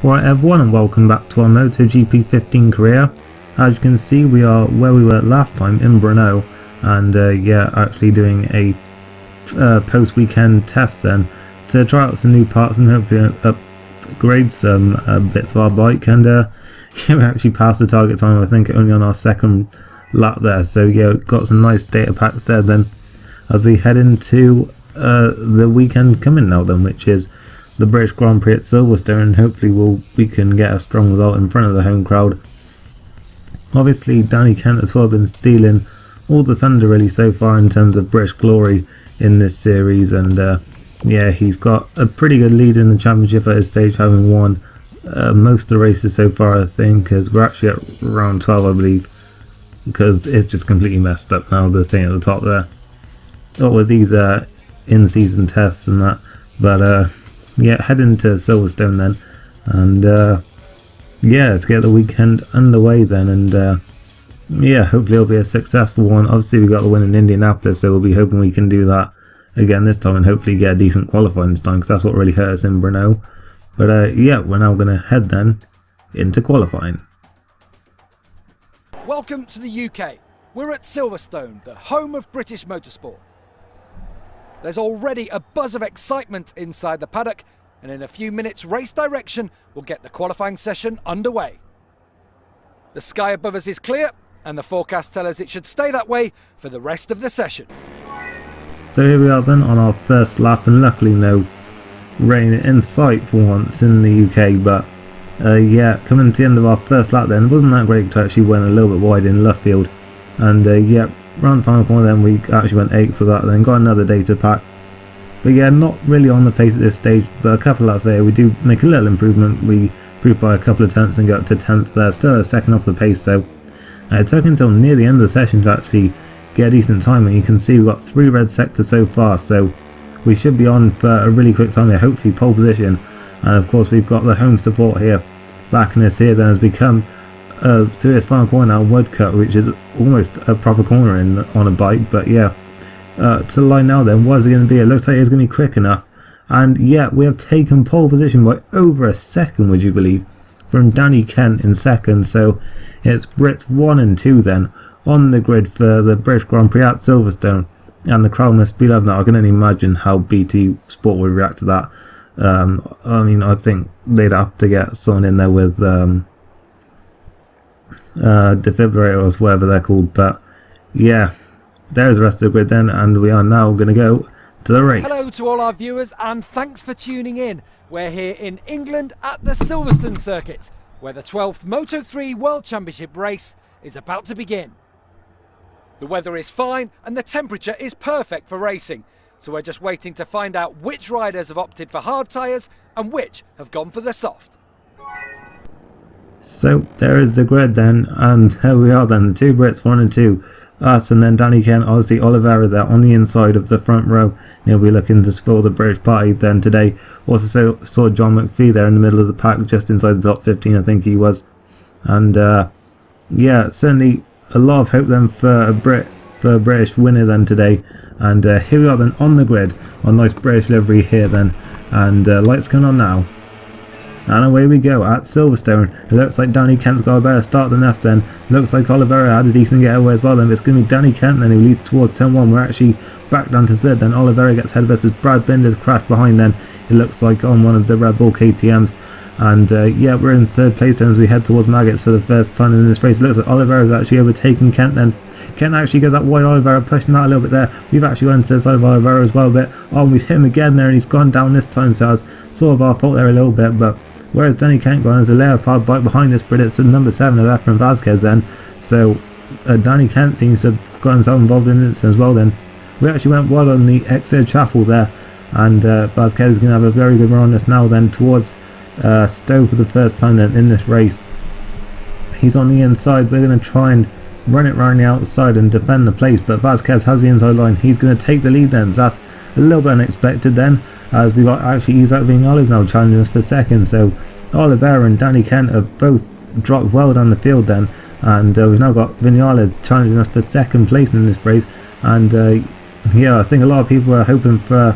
Alright everyone, and welcome back to our MotoGP 15 career. As you can see, we are where we were last time in Brno, and actually doing a post-weekend test then to try out some new parts and hopefully upgrade some bits of our bike. And we actually passed the target time, I think, only on our second lap there. So yeah, got some nice data packs there then as we head into the weekend coming now then, which is the British Grand Prix at Silverstone, and hopefully we can get a strong result in front of the home crowd. Obviously Danny Kent has sort of been stealing all the thunder really so far in terms of British glory in this series, and he's got a pretty good lead in the championship at his stage, having won most of the races so far, I think, because we're actually at round 12 I believe, because it's just completely messed up now, the thing at the top there. Not with these in-season tests and that, but heading to Silverstone then, and let's get the weekend underway then, and hopefully it'll be a successful one. Obviously we got the win in Indianapolis, so we'll be hoping we can do that again this time and hopefully get a decent qualifying this time, because that's what really hurt us in Brno. But we're now going to head then into qualifying. Welcome to the UK. We're at Silverstone, the home of British motorsport. There's already a buzz of excitement inside the paddock, and in a few minutes race direction will get the qualifying session underway. The sky above us is clear, and the forecast tells us it should stay that way for the rest of the session. So here we are then on our first lap, and luckily no rain in sight for once in the UK, but coming to the end of our first lap then, it wasn't that great to actually went a little bit wide in left field, and round the final corner then we actually went 8th for that, then got another data pack. But not really on the pace at this stage, but a couple of laps later we do make a little improvement. We improved by a couple of tenths and got up to 10th there, still a second off the pace, so it took until near the end of the session to actually get a decent time, and you can see we've got 3 red sectors so far, so we should be on for a really quick time here, hopefully pole position. And of course we've got the home support here backing us here then as we come to this final corner now, Woodcut, which is almost a proper corner on a bike. But to the line now then, what is it going to be? It looks like it's going to be quick enough, and we have taken pole position by over a second, would you believe, from Danny Kent in second. So it's Brits 1 and 2 then on the grid for the British Grand Prix at Silverstone, and the crowd must be loving that. I can only imagine how BT Sport would react to that. I mean, I think they'd have to get someone in there with defibrillators, whatever they're called. But there's the rest of the grid then, and we are now going to go to the race. Hello to all our viewers, and thanks for tuning in. We're here in England at the Silverstone circuit, where the 12th Moto3 World Championship race is about to begin. The weather is fine and the temperature is perfect for racing, so we're just waiting to find out which riders have opted for hard tyres and which have gone for the soft. So there is the grid then, and here we are then, the 2 Brits, 1 and 2, us and then Danny Kent, obviously Oliveira there on the inside of the front row. He'll be looking to spoil the British party then today. Also saw John McPhee there in the middle of the pack, just inside the top 15 I think he was. And certainly a lot of hope then for a British winner then today. And here we are then on the grid, on nice British livery here then, and lights coming on now. And away we go at Silverstone. It looks like Danny Kent's got a better start than us then. Looks like Oliveira had a decent getaway as well then, but it's going to be Danny Kent then who leads towards turn 1. We're actually back down to 3rd then. Oliveira gets ahead of us as Brad Binder's crashed behind then, it looks like, on one of the Red Bull KTMs. And we're in 3rd place then as we head towards Maggots for the first time in this race. It looks like Oliveira's actually overtaken Kent then. Kent actually goes that wide, Oliveira pushing him out a little bit there. We've actually gone to the side of Oliveira as well a bit. Oh, we've hit him again there, and he's gone down this time, so it's sort of our fault there a little bit. But whereas Danny Kent gone, there's a Leopard bike behind us, but it's number 7 of Efren Vazquez then. So Danny Kent seems to have got himself involved in it as well then. We actually went wide on the exit chapel there, and Vazquez is going to have a very good run on this now then towards Stowe for the first time then in this race. He's on the inside. We're going to try and run it round the outside and defend the place, but Vazquez has the inside line. He's going to take the lead then, so that's a little bit unexpected then, as we got actually Isaac Vinales now challenging us for second. So Oliveira and Danny Kent have both dropped well down the field then, and we've now got Vinales challenging us for second place in this race. And I think a lot of people are hoping for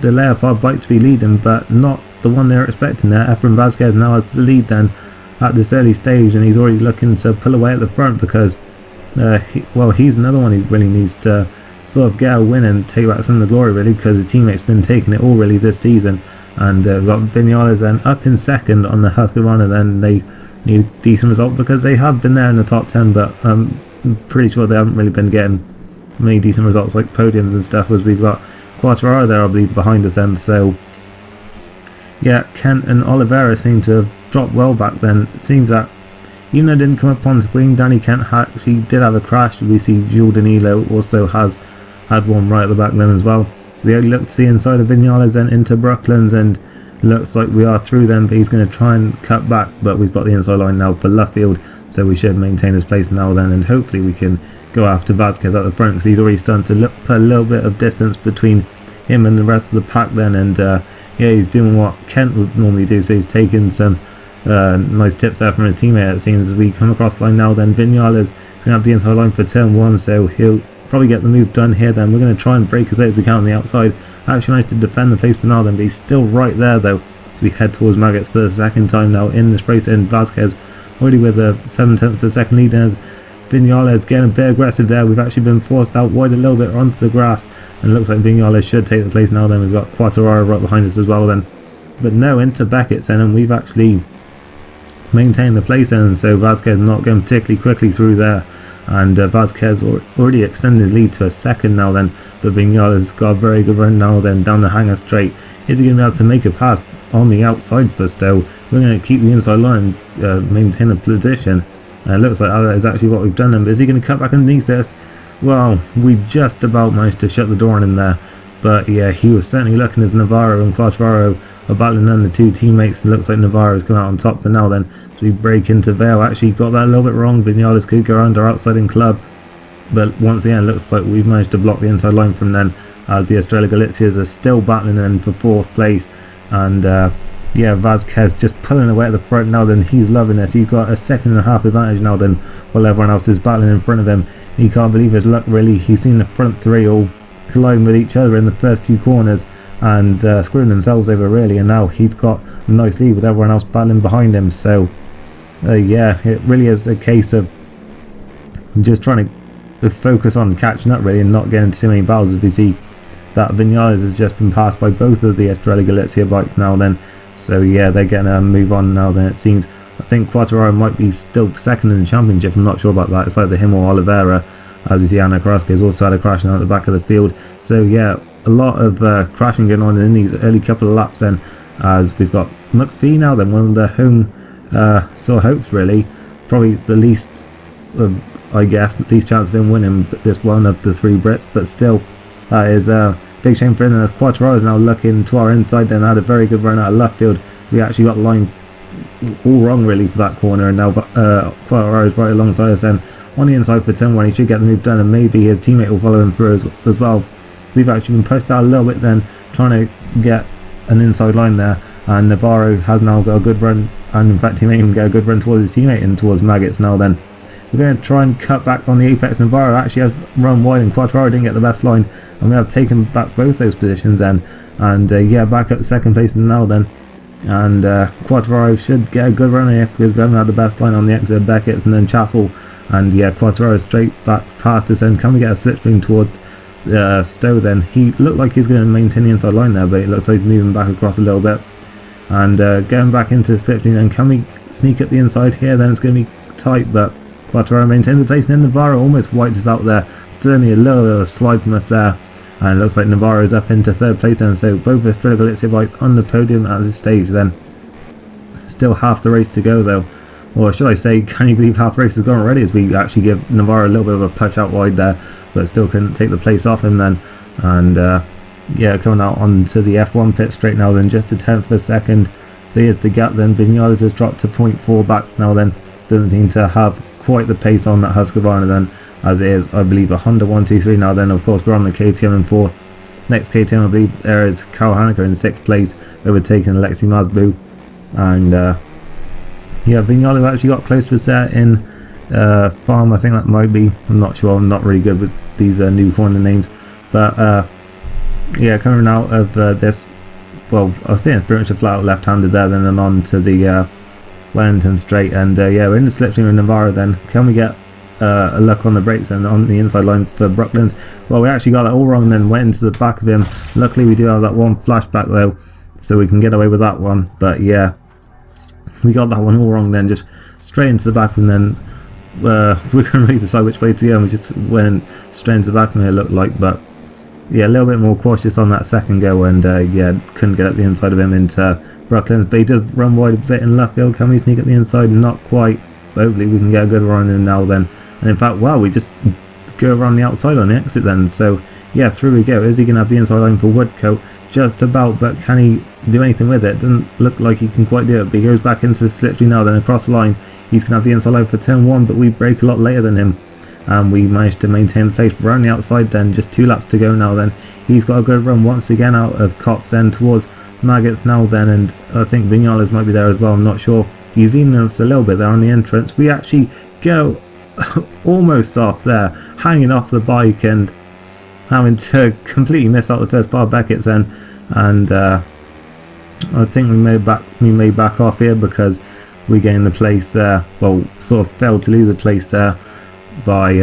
the Leopard bike to be leading, but not the one they're expecting there. Efren Vasquez now has the lead then at this early stage, and he's already looking to pull away at the front because he's another one who really needs to sort of get a win and take back some of the glory really, because his teammate's been taking it all really this season. And we've got Vinales then up in second on the Husqvarna. Then they need a decent result because they have been there in the top 10, but I'm pretty sure they haven't really been getting many decent results like podiums and stuff, as we've got Quartararo there I believe behind us then. So yeah, Kent and Oliveira seem to have dropped well back then. It seems that even though it didn't come up on screen, Danny Kent actually did have a crash. We see Jules Danilo also has had one right at the back then as well. We only look to the inside of Vinales then into Brooklands, and looks like we are through them, but he's going to try and cut back, but we've got the inside line now for Luffield, so we should maintain his place now then, and hopefully we can go after Vasquez at the front, because he's already starting to put a little bit of distance between him and the rest of the pack then. And yeah, he's doing what Kent would normally do, so he's taking some nice tips there from his teammate. It seems as we come across the line now then, Vinales is going to have the inside line for turn 1, so he'll probably get the move done here then. We're going to try and break as late as we can on the outside. Actually managed to defend the place for now then, but he's still right there though, as we head towards Maggots for the second time now in this race. And Vasquez already with a 7/10 of a second lead, and Vinales getting a bit aggressive there. We've actually been forced out wide a little bit onto the grass, and it looks like Vinales should take the place now then. We've got Quartararo right behind us as well then, but no, into Beckett's then, and we've actually maintained the place then, so Vasquez not going particularly quickly through there. And Vasquez already extended his lead to a second now then, but Vinales got a very good run now then down the hanger straight. Is he going to be able to make a pass on the outside for Stowe? We're going to keep the inside line and maintain the position. It looks like that is actually what we've done then, but is he going to cut back underneath this? Well, we just about managed to shut the door on him there, but yeah, he was certainly looking as Navarro and Quartararo are battling on the two teammates. It looks like Navarro's come out on top for now then, so we break into Vale. Actually got that a little bit wrong. Vinales could go around our outside in club, but once again it looks like we've managed to block the inside line from then, as the Estrella Galicias are still battling then for 4th place. And yeah, Vasquez just pulling away at the front now then. He's loving this. He's got a 1.5 second advantage now then, while everyone else is battling in front of him. He can't believe his luck really. He's seen the front three all colliding with each other in the first few corners and screwing themselves over really, and now he's got a nice lead with everyone else battling behind him. So yeah, it really is a case of just trying to focus on catching up really and not getting too many battles, as we see that Vinales has just been passed by both of the Estrella Galicia bikes now then. So yeah, they're going to move on now then, it seems. I think Quartararo might be still second in the championship, I'm not sure about that. It's either him or Oliveira, as we see Ana Carrasco has also had a crash now at the back of the field. So yeah, a lot of crashing going on in these early couple of laps then, as we've got McPhee now then, one of the home sort of hopes really, probably the least I guess least chance of him winning this one of the 3 Brits, but still that is a big shame for him. And Quartararo is now looking to our inside then, had a very good run out of left field. We actually got the line all wrong really for that corner, and now Quartararo is right alongside us then on the inside for turn 1. He should get the move done, and maybe his teammate will follow him through as well. We've actually been pushed out a little bit then, trying to get an inside line there, and Navarro has now got a good run, and in fact he may even get a good run towards his teammate and towards Maggots now then. We're going to try and cut back on the apex. Navarro actually has run wide, and Quartararo didn't get the best line, and we have taken back both those positions then, and yeah, back up second place now then. And Quartararo should get a good run here, because we haven't had the best line on the exit of Beckett's and then Chaffel. And yeah, Quartararo straight back past us, and can we get a slipstream towards Stowe then? He looked like he was going to maintain the inside line there, but it looks like he's moving back across a little bit and getting back into the slipstream. And can we sneak at the inside here? Then it's going to be tight, but Quartararo maintained the place, and then Navarro almost wiped us out there. It's only a little bit of a slide from us there, and it looks like Navarro's up into 3rd place then. So both Estrella Galicia bikes on the podium at this stage then. Still half the race to go though, or should I say, can you believe half the race has gone already, as we actually give Navarro a little bit of a push out wide there, but still couldn't take the place off him then. And yeah, coming out onto the F1 pit straight now then, just a 1/10 of a second. There's the gap then. Vinales has dropped to 0.4 back now then. Doesn't seem to have quite the pace on that Husqvarna then, as it is I believe a Honda 123 now then. Of course we're on the KTM in 4th. Next KTM I believe there is Karl Haneker in 6th place, overtaking Alexi Masbou. And yeah, Vinales actually got close to us there in Farm, I think that might be, I'm not sure, I'm not really good with these new corner names. But yeah, coming out of this well, I think it's pretty much a flat out left-handed there, then on to the Wellington straight, and yeah, we're in the slipstream with Navarro then. Can we get a look on the brakes and on the inside line for Brooklands? Well, we actually got that all wrong and then went into the back of him. Luckily we do have that one flashback though, so we can get away with that one, but yeah, we got that one all wrong then, just straight into the back, and then we couldn't really decide which way to go, and we just went straight into the back of him, it looked like. But yeah, a little bit more cautious on that second go, and yeah, couldn't get up the inside of him into Brooklands, but he did run wide a bit in left field. Can we sneak at the inside? Not quite, but hopefully we can get a good run in now then. And in fact, wow, we just go around the outside on the exit then, so yeah, through we go. Is he going to have the inside line for Woodcote? Just about, but can he do anything with it? Doesn't look like he can quite do it, but he goes back into the slipstream now, then across the line. He's going to have the inside line for turn 1, but we break a lot later than him, and we managed to maintain the pace. We're on the outside then, just 2 laps to go now then. He's got a good run once again out of Cox then towards Maggots now then, and I think Viñales might be there as well, I'm not sure. He's leading us a little bit there on the entrance. We actually go almost off there, hanging off the bike and having to completely miss out the first bar of Beckett's then, and I think we may back off here because we gained the place there, well, sort of failed to lose the place there by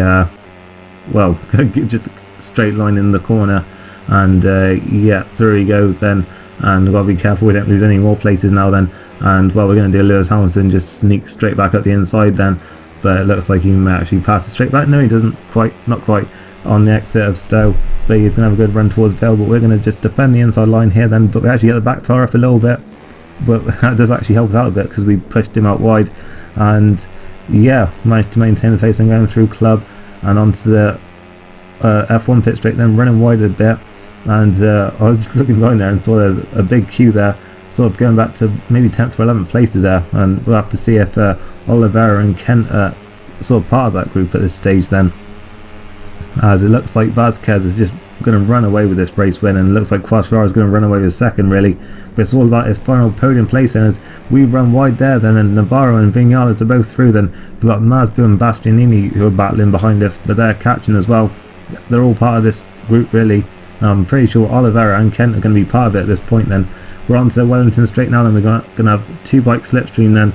well, just a straight line in the corner, and yeah, through he goes then, and we've got to be careful we don't lose any more places now then. And well, we're going to do Lewis Hamilton, just sneak straight back up the inside then, but it looks like he may actually pass it straight back. No, he doesn't quite, not quite, on the exit of Stowe, but he's going to have a good run towards Vale, but we're going to just defend the inside line here then, but we actually get the back tyre up a little bit, but that does actually help us out a bit because we pushed him out wide, and yeah, managed to maintain the pace and going through Club and onto the F1 pit straight, then running wide a bit, and I was just looking behind there and saw there's a big queue there, sort of going back to maybe 10th or 11th places there, and we'll have to see if Oliveira and Kent are sort of part of that group at this stage then, as it looks like Vasquez is just going to run away with this race win, and it looks like Quartararo is going to run away with second really, but it's all about his final podium place, and as we run wide there then, and Navarro and Viñales are both through, then we've got Masbu and Bastianini who are battling behind us, but they're catching as well. They're all part of this group really. I'm pretty sure Oliveira and Kent are going to be part of it at this point then. We're on to the Wellington straight now then, we're going to have 2 bike slipstream then,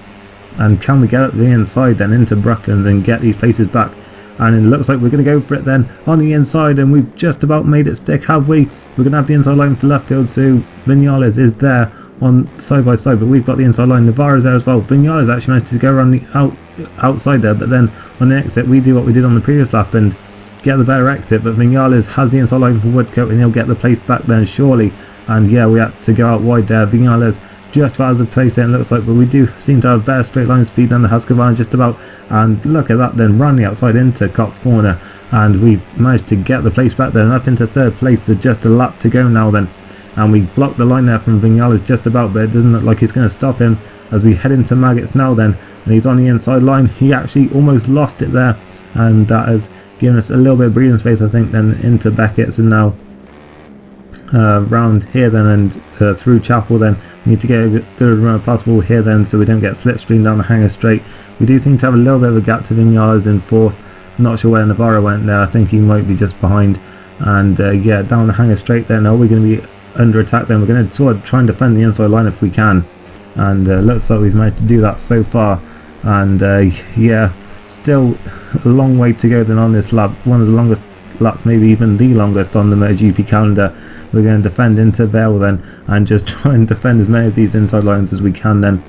and can we get up the inside then into Brooklands and get these places back? And it looks like we're going to go for it then on the inside, and we've just about made it stick, have we? We're going to have the inside line for left field, so Viñales is there on side by side, but we've got the inside line. Navarro's there as well. Viñales actually managed to go around the outside there, but then on the exit we do what we did on the previous lap and get the better exit, but Viñales has the inside line for Woodcote and he'll get the place back then surely. And yeah, we had to go out wide there. Viñales just about as a place it looks like, but we do seem to have better straight line speed than the Husqvarna just about, and look at that then, run the outside into Cox Corner, and we managed to get the place back there and up into 3rd place with just a lap to go now then, and we blocked the line there from Viñales just about, but it doesn't look like it's going to stop him as we head into Maggots now then, and he's on the inside line. He actually almost lost it there, and that has given us a little bit of breathing space I think then into Beckett's, and now round here then, and through Chapel then. We need to get a good run as possible here then, so we don't get slipstream down the hanger straight. We do seem to have a little bit of a gap to Viñales in 4th. Not sure where Navarro went there, I think he might be just behind. And yeah, down the hanger straight then, are we going to be under attack then? We're going to sort of try and defend the inside line if we can, and looks like we've managed to do that so far. And yeah, still a long way to go then on this lap, one of the longest laps, maybe even the longest on the MotoGP calendar. We're going to defend into Vale then, and just try and defend as many of these inside lines as we can then.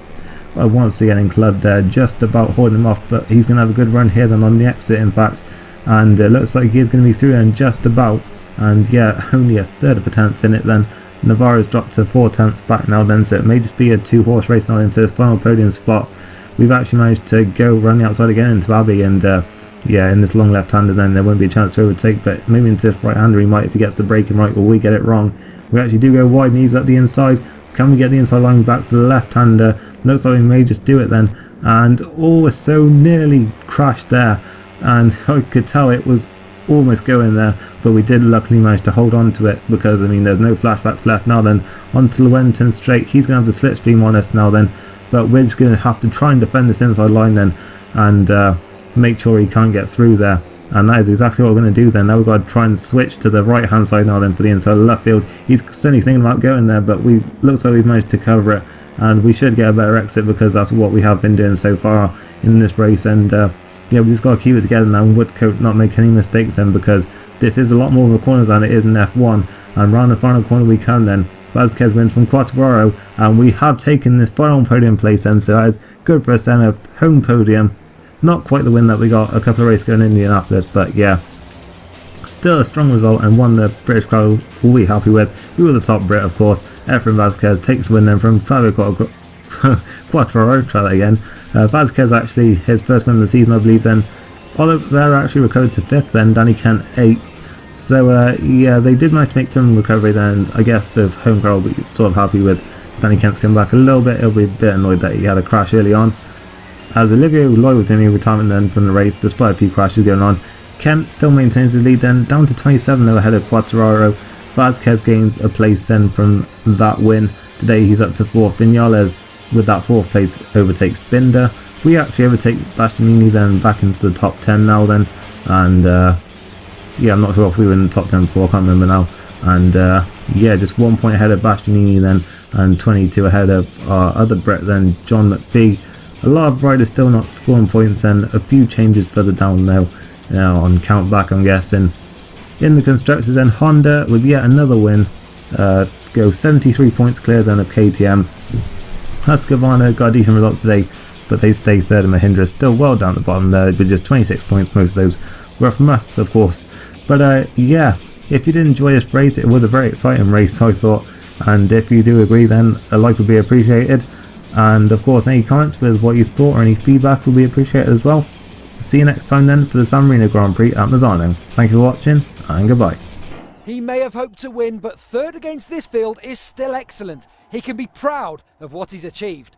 Once again in Club there, just about holding him off, but he's going to have a good run here then on the exit in fact, and it looks like he's going to be through then just about, and yeah, only a 1/3 of a tenth in it then. Navarro's dropped to 4/10 back now then, so it may just be a 2-horse race now in for this final podium spot. We've actually managed to go run the outside again into Abbey, and yeah, in this long left-hander then there won't be a chance to overtake, but maybe into right-hander he might if he gets the braking right, or we get it wrong. We actually do go wide and he's at the inside. Can we get the inside line back for the left-hander? Looks like we may just do it then, and oh, we're so nearly crashed there, and I could tell it was almost going there, but we did luckily manage to hold on to it, because I mean there's no flashbacks left now then. Onto Wellington straight, he's going to have the slipstream on us now then, but we're just going to have to try and defend this inside line then, and make sure he can't get through there. and that is exactly what we're going to do then. Now we've got to try and switch to the right hand side now then for the inside of left field. He's certainly thinking about going there, but we looks like we've managed to cover it, and we should get a better exit because that's what we have been doing so far in this race. And yeah, we just got to keep it together now and Woodcote not make any mistakes then, because this is a lot more of a corner than it is in F1, and round the final corner we can then. Vázquez wins from Quartararo, and we have taken this final podium place then, so that is good for us then, a home podium. Not quite the win that we got a couple of races ago in Indianapolis, but yeah, still a strong result and one the British crowd will be happy with. We were the top Brit, of course. Efren Vázquez takes the win then from Fabio Quartararo, try that again. Vázquez actually his first win of the season, I believe then. Oliveira actually recovered to 5th then, Danny Kent 8th. So yeah, they did manage to make some recovery then, I guess, of home crowd, but sort of happy with Danny Kent's come back a little bit. He'll be a bit annoyed that he had a crash early on. As Olivier Loy was in retirement then from the race, despite a few crashes going on. Kent still maintains his lead then, down to 27 though ahead of Quartararo. Vázquez gains a place then from that win. Today he's up to 4th. Viñales with that 4th place overtakes Binder. We actually overtake Bastianini then back into the top 10 now then, and yeah, I'm not sure if we were in the top 10 before, I can't remember now. And yeah, just 1 point ahead of Bastianini then, and 22 ahead of our other Brit then, John McPhee. A lot of riders still not scoring points, and a few changes further down now on count back, I'm guessing. In the constructors then, Honda with yet another win, go 73 points clear then of KTM. Husqvarna got a decent result today, but they stay 3rd, and Mahindra still well down the bottom there with just 26 points. Most of those were from us, of course. But yeah, if you did enjoy this race, it was a very exciting race, I thought, and if you do agree, then a like would be appreciated. And of course, any comments with what you thought or any feedback would be appreciated as well. See you next time then for the San Marino Grand Prix at Mazzano. Thank you for watching, and goodbye. He may have hoped to win, but 3rd against this field is still excellent. He can be proud of what he's achieved.